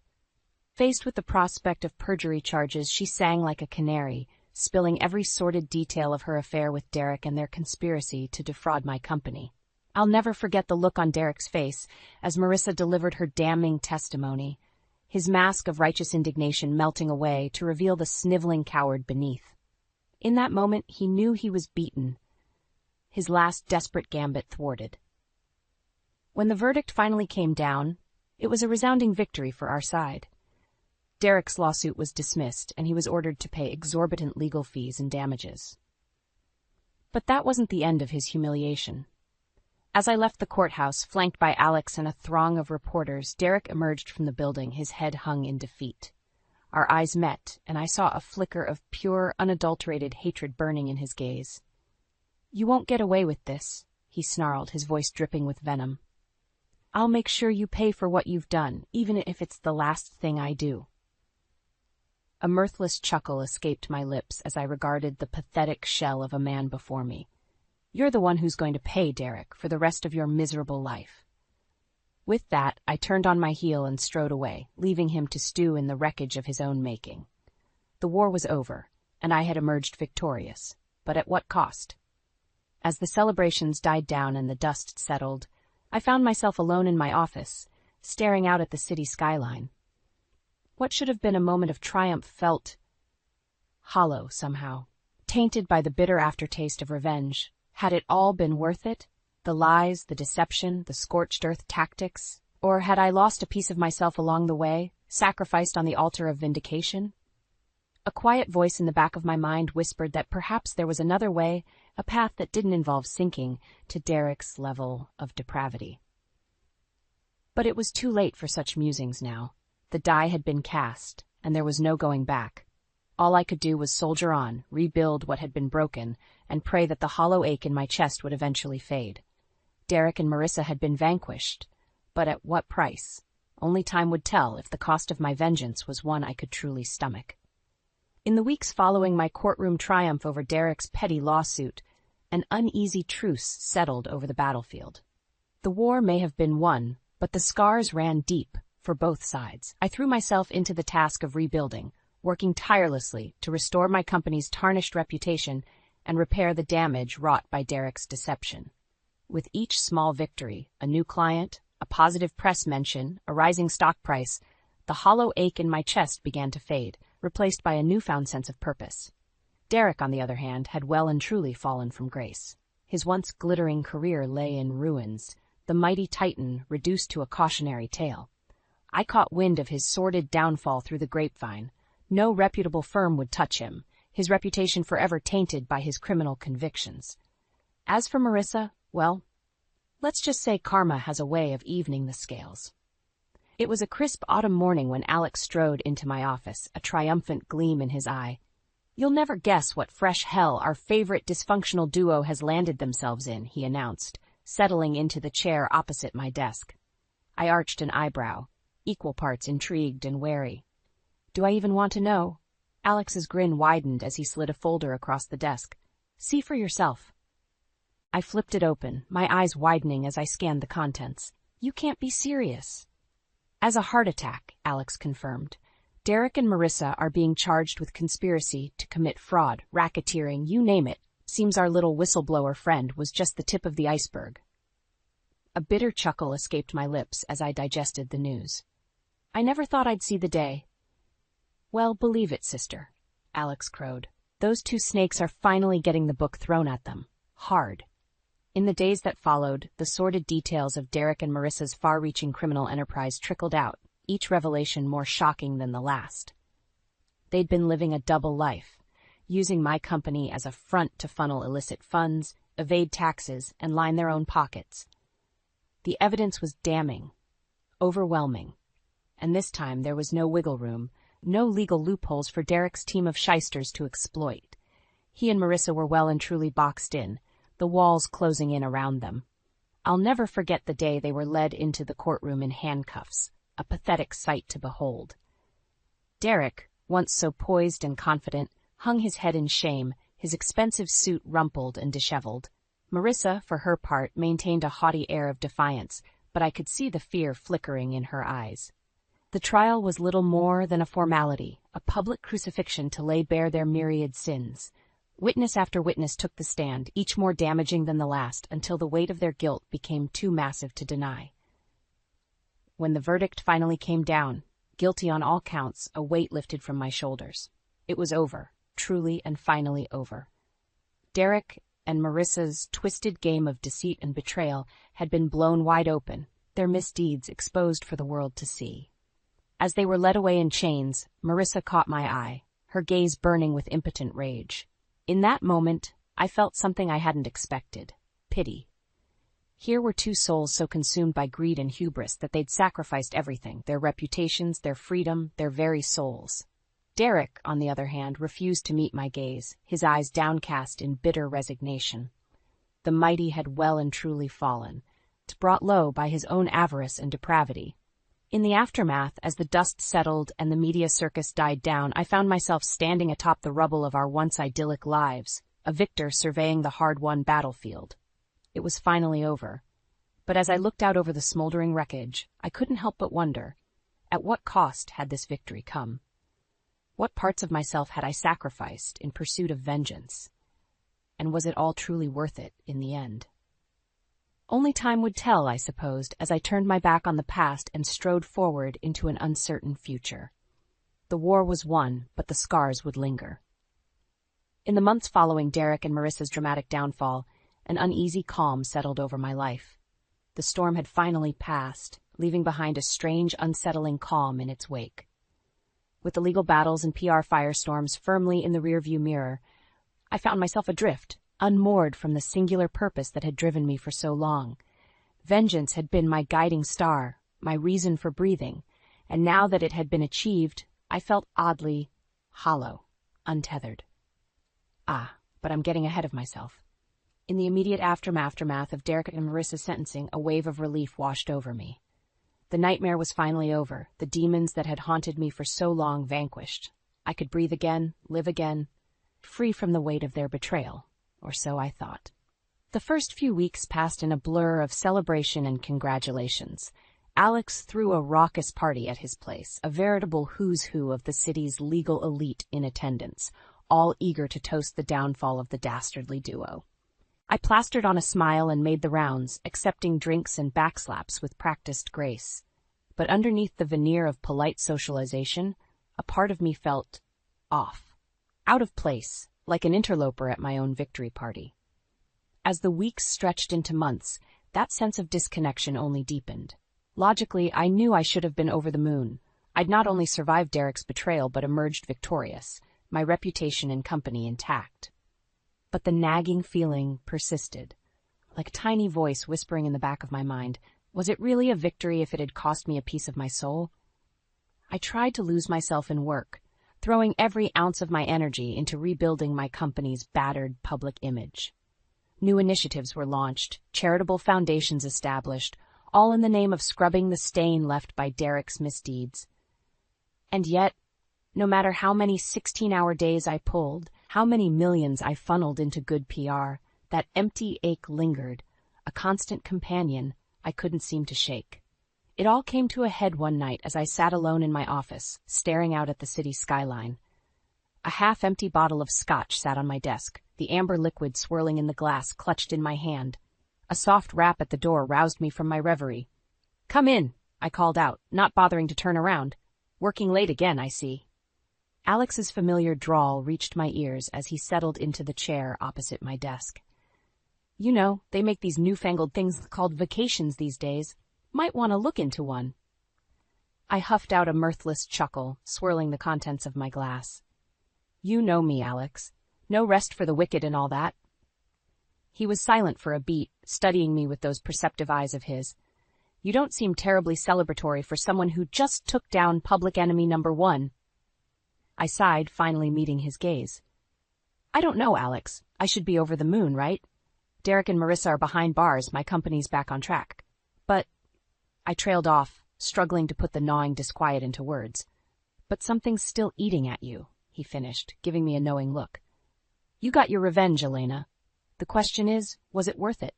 Faced with the prospect of perjury charges, she sang like a canary, spilling every sordid detail of her affair with Derek and their conspiracy to defraud my company. I'll never forget the look on Derek's face as Marissa delivered her damning testimony, his mask of righteous indignation melting away to reveal the sniveling coward beneath. In that moment, he knew he was beaten, his last desperate gambit thwarted. When the verdict finally came down, it was a resounding victory for our side. Derek's lawsuit was dismissed, and he was ordered to pay exorbitant legal fees and damages. But that wasn't the end of his humiliation. As I left the courthouse, flanked by Alex and a throng of reporters, Derek emerged from the building, his head hung in defeat. Our eyes met, and I saw a flicker of pure, unadulterated hatred burning in his gaze. "You won't get away with this," he snarled, his voice dripping with venom. "I'll make sure you pay for what you've done, even if it's the last thing I do." A mirthless chuckle escaped my lips as I regarded the pathetic shell of a man before me. "You're the one who's going to pay, Derek, for the rest of your miserable life." With that, I turned on my heel and strode away, leaving him to stew in the wreckage of his own making. The war was over, and I had emerged victorious, but at what cost? As the celebrations died down and the dust settled, I found myself alone in my office, staring out at the city skyline. What should have been a moment of triumph felt hollow somehow, tainted by the bitter aftertaste of revenge. Had it all been worth it? The lies, the deception, the scorched earth tactics? Or had I lost a piece of myself along the way, sacrificed on the altar of vindication? A quiet voice in the back of my mind whispered that perhaps there was another way, a path that didn't involve sinking to Derek's level of depravity. But it was too late for such musings now. The die had been cast, and there was no going back. All I could do was soldier on, rebuild what had been broken, and pray that the hollow ache in my chest would eventually fade. Derek and Marissa had been vanquished, but at what price? Only time would tell if the cost of my vengeance was one I could truly stomach. In the weeks following my courtroom triumph over Derek's petty lawsuit, an uneasy truce settled over the battlefield. The war may have been won, but the scars ran deep for both sides. I threw myself into the task of rebuilding, working tirelessly to restore my company's tarnished reputation and repair the damage wrought by Derek's deception. With each small victory, a new client, a positive press mention, a rising stock price, the hollow ache in my chest began to fade, replaced by a newfound sense of purpose. Derek, on the other hand, had well and truly fallen from grace. His once glittering career lay in ruins, the mighty titan reduced to a cautionary tale. I caught wind of his sordid downfall through the grapevine. No reputable firm would touch him, his reputation forever tainted by his criminal convictions. As for Marissa, well, let's just say karma has a way of evening the scales. It was a crisp autumn morning when Alex strode into my office, a triumphant gleam in his eye. "You'll never guess what fresh hell our favorite dysfunctional duo has landed themselves in," he announced, settling into the chair opposite my desk. I arched an eyebrow, equal parts intrigued and wary. "Do I even want to know?" Alex's grin widened as he slid a folder across the desk. "See for yourself." I flipped it open, my eyes widening as I scanned the contents. "You can't be serious." "As a heart attack," Alex confirmed. "Derek and Marissa are being charged with conspiracy to commit fraud, racketeering, you name it. Seems our little whistleblower friend was just the tip of the iceberg." A bitter chuckle escaped my lips as I digested the news. I never thought I'd see the day, Well, believe it, sister, Alex crowed. Those two snakes are finally getting the book thrown at them. Hard. In the days that followed, the sordid details of Derek and Marissa's far-reaching criminal enterprise trickled out, each revelation more shocking than the last. They'd been living a double life, using my company as a front to funnel illicit funds, evade taxes, and line their own pockets. The evidence was damning, overwhelming, and this time there was no wiggle room, no legal loopholes for Derek's team of shysters to exploit. He and Marissa were well and truly boxed in, the walls closing in around them. I'll never forget the day they were led into the courtroom in handcuffs, a pathetic sight to behold. Derek, once so poised and confident, hung his head in shame, his expensive suit rumpled and disheveled. Marissa, for her part, maintained a haughty air of defiance, but I could see the fear flickering in her eyes. The trial was little more than a formality, a public crucifixion to lay bare their myriad sins. Witness after witness took the stand, each more damaging than the last, until the weight of their guilt became too massive to deny. When the verdict finally came down, guilty on all counts, a weight lifted from my shoulders. It was over, truly and finally over. Derek and Marissa's twisted game of deceit and betrayal had been blown wide open, their misdeeds exposed for the world to see. As they were led away in chains, Marissa caught my eye, her gaze burning with impotent rage. In that moment, I felt something I hadn't expected: pity. Here were two souls so consumed by greed and hubris that they'd sacrificed everything, their reputations, their freedom, their very souls. Derek, on the other hand, refused to meet my gaze, his eyes downcast in bitter resignation. The mighty had well and truly fallen, brought low by his own avarice and depravity. In the aftermath, as the dust settled and the media circus died down, I found myself standing atop the rubble of our once idyllic lives, a victor surveying the hard-won battlefield. It was finally over. But as I looked out over the smoldering wreckage, I couldn't help but wonder, at what cost had this victory come? What parts of myself had I sacrificed in pursuit of vengeance? And was it all truly worth it in the end? Only time would tell, I supposed, as I turned my back on the past and strode forward into an uncertain future. The war was won, but the scars would linger. In the months following Derek and Marissa's dramatic downfall, an uneasy calm settled over my life. The storm had finally passed, leaving behind a strange, unsettling calm in its wake. With the legal battles and PR firestorms firmly in the rearview mirror, I found myself adrift, unmoored from the singular purpose that had driven me for so long. Vengeance had been my guiding star, my reason for breathing, and now that it had been achieved, I felt oddly hollow, untethered. But I'm getting ahead of myself. In the immediate aftermath of Derek and Marissa's sentencing, a wave of relief washed over me. The nightmare was finally over, the demons that had haunted me for so long vanquished. I could breathe again, live again, free from the weight of their betrayal. Or so I thought. The first few weeks passed in a blur of celebration and congratulations. Alex threw a raucous party at his place, a veritable who's who of the city's legal elite in attendance, all eager to toast the downfall of the dastardly duo. I plastered on a smile and made the rounds, accepting drinks and backslaps with practiced grace. But underneath the veneer of polite socialization, a part of me felt off, out of place, like an interloper at my own victory party. As the weeks stretched into months, that sense of disconnection only deepened. Logically, I knew I should have been over the moon. I'd not only survived Derek's betrayal but emerged victorious, my reputation and company intact. But the nagging feeling persisted, like a tiny voice whispering in the back of my mind. Was it really a victory if it had cost me a piece of my soul? I tried to lose myself in work, throwing every ounce of my energy into rebuilding my company's battered public image. New initiatives were launched, charitable foundations established, all in the name of scrubbing the stain left by Derek's misdeeds. And yet, no matter how many 16-hour days I pulled, how many millions I funneled into good PR, that empty ache lingered, a constant companion I couldn't seem to shake. It all came to a head one night as I sat alone in my office, staring out at the city skyline. A half-empty bottle of scotch sat on my desk, the amber liquid swirling in the glass clutched in my hand. A soft rap at the door roused me from my reverie. "Come in," I called out, not bothering to turn around. "Working late again, I see." Alex's familiar drawl reached my ears as he settled into the chair opposite my desk. You know, they make these newfangled things called vacations these days. Might want to look into one. I huffed out a mirthless chuckle, swirling the contents of my glass. You know me, Alex. No rest for the wicked and all that. He was silent for a beat, studying me with those perceptive eyes of his. You don't seem terribly celebratory for someone who just took down public enemy number 1. I sighed, finally meeting his gaze. I don't know, Alex. I should be over the moon, right? Derek and Marissa are behind bars, my company's back on track. But I trailed off, struggling to put the gnawing disquiet into words. But something's still eating at you, he finished, giving me a knowing look. You got your revenge, Elena. The question is, was it worth it?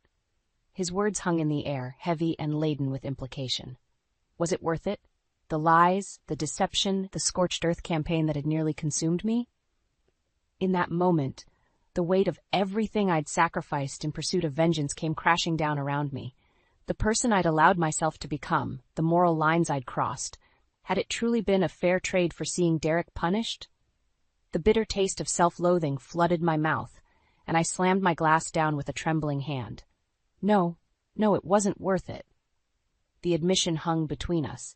His words hung in the air, heavy and laden with implication. Was it worth it? The lies, the deception, the scorched earth campaign that had nearly consumed me? In that moment, the weight of everything I'd sacrificed in pursuit of vengeance came crashing down around me. The person I'd allowed myself to become, the moral lines I'd crossed, had it truly been a fair trade for seeing Derek punished? The bitter taste of self-loathing flooded my mouth, and I slammed my glass down with a trembling hand. No, it wasn't worth it. The admission hung between us,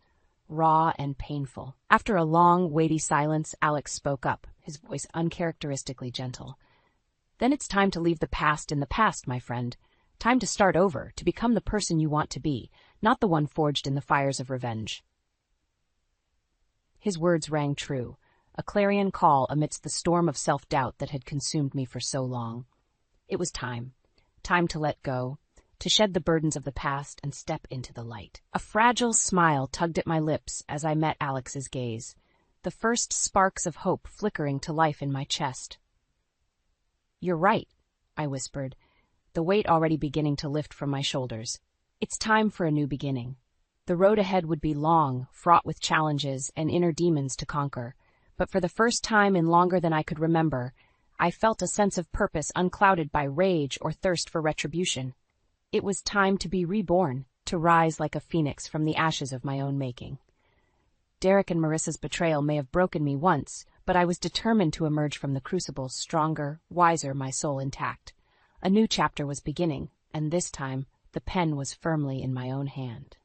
raw and painful. After a long, weighty silence, Alex spoke up, his voice uncharacteristically gentle. Then it's time to leave the past in the past, my friend. Time to start over, to become the person you want to be, not the one forged in the fires of revenge. His words rang true, a clarion call amidst the storm of self-doubt that had consumed me for so long. It was time to let go, to shed the burdens of the past and step into the light. A fragile smile tugged at my lips as I met Alex's gaze, the first sparks of hope flickering to life in my chest. You're right, I whispered, the weight already beginning to lift from my shoulders. It's time for a new beginning. The road ahead would be long, fraught with challenges and inner demons to conquer, but for the first time in longer than I could remember, I felt a sense of purpose unclouded by rage or thirst for retribution. It was time to be reborn, to rise like a phoenix from the ashes of my own making. Derek and Marissa's betrayal may have broken me once, but I was determined to emerge from the crucible stronger, wiser, my soul intact. A new chapter was beginning, and this time, the pen was firmly in my own hand.